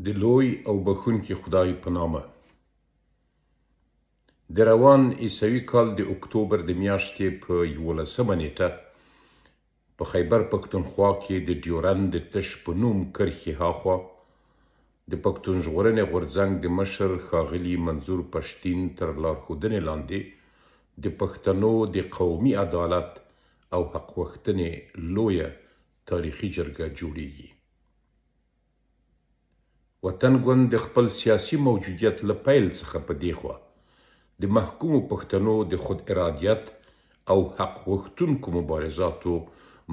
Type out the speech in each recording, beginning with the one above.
د لوی او بخښونکي خدای په نامه. د روان عیسوي کال د اکتوبر د میاشتې په 11مه نیټه په خیبر پښتونخوا کې د ډیورند د تش په نوم کرښې هاخوا د پښتون ژغورنې غورځنګ د مشر ښاغلي منظور پښتين تر لارښودنې لاندې د پښتنو د قومي عدالت او حق غوښتنې لویه تاریخي جرګه جوړیږي. وطن ګوند د خپل سیاسي موجودیت له پیل څخه په دې خوا د محکومو پښتنو د خود ارادیت او حق غوښتونکو مبارزاتو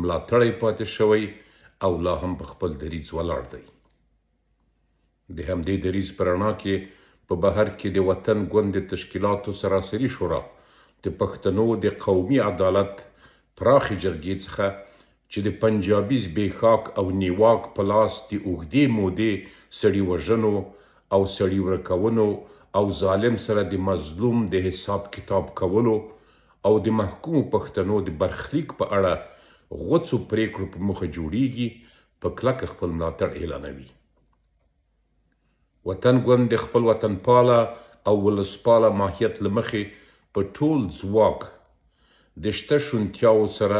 ملاتړی پاتې شوی او لا هم په خپل دریځ ولاړ دی. د همدې دریځ په رڼا کې په بهر کې د وطن ګوند د تشکیلاتو سراسري شورا د پښتنو د قومي عدالت پراخې جرګې څخه چې د پنجابي زبېښاک او نیواک په لاس د اوږدې مودې سړي وژنو او سړي ورکونو او ظالم سره د مظلوم د حساب کتاب کولو او د محکومو پښتنو د برخلیک په اړه غوڅو پریکړو په موخه جوړیږي په کلکه خپل ملاتړ اعلانوي. وطن ګوند د خپل وطنپاله او ولسپاله ماهیت له مخې په ټول ځواک د شته شونتیاو سره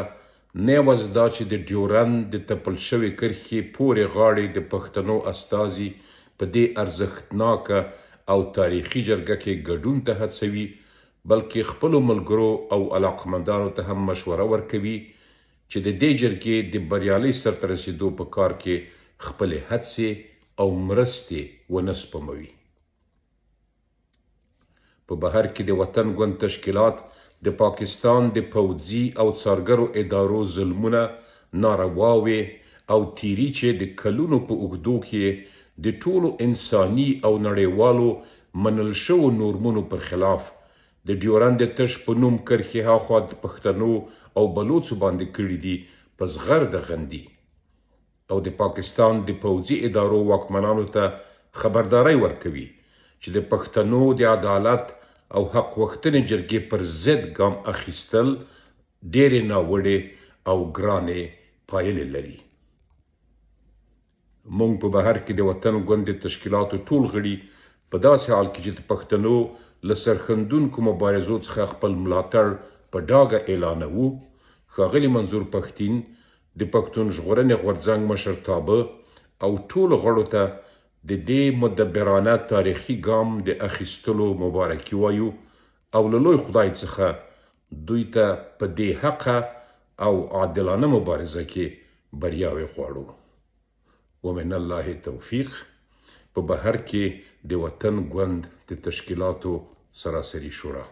نه یوازې دا چې د ډیورند د تپل شوې کرښې پورې غاړې د پښتنو استازي په دې ارزښتناکه او تاریخي جرګه کې ګډون ته هڅوي، بلکې خپلو ملګرو او علاقمندانو ته هم مشوره ورکوي چې د دې جرګې د بریالۍ سرته رسیدو په کار کې خپلې هڅې او مرستې ونه سپموي. په بهر کې د وطن ګوند تشکیلات د پاکستان د پوځي او څارګرو ادارو ظلمونه، نارواوې او تیري چې د کلونو په اوږدو کې د ټولو انساني او نړیوالو منل شوو نورمونو پر خلاف د ډیورند د تش په نوم کرښې هاخوا د پښتنو او بلوڅو باندې کړي دي په زغرده غندي او د پاکستان د پوځي ادارو واکمنانو ته خبرداری ورکوي چې د پښتنو د عدالت او حق غوښتنې جرګې پر ضد ګام اخیستل ډېرې ناوړې او ګرانې پایلې لري. موږ په بهر کې د وطن ګوند د تشکیلاتو ټول غړي په داسې حال کې چې د پښتنو له سرښندونکو مبارزو څخه خپل ملاتړ په ډاګه اعلانوو. ښاغلي منظور پښتين د پښتون ژغورنې غورځنګ مشرتابه او ټولو غړو ته د دې مدبرانه تاریخي ګام د اخیستلو مبارکي وایو او له لوی خدای څخه دوی ته په دې حقه او عادلانه مبارزه کې بریاوې غواړو. ومن الله توفیق. په بهر کې د وطن ګوند د تشکیلاتو سراسري شورا.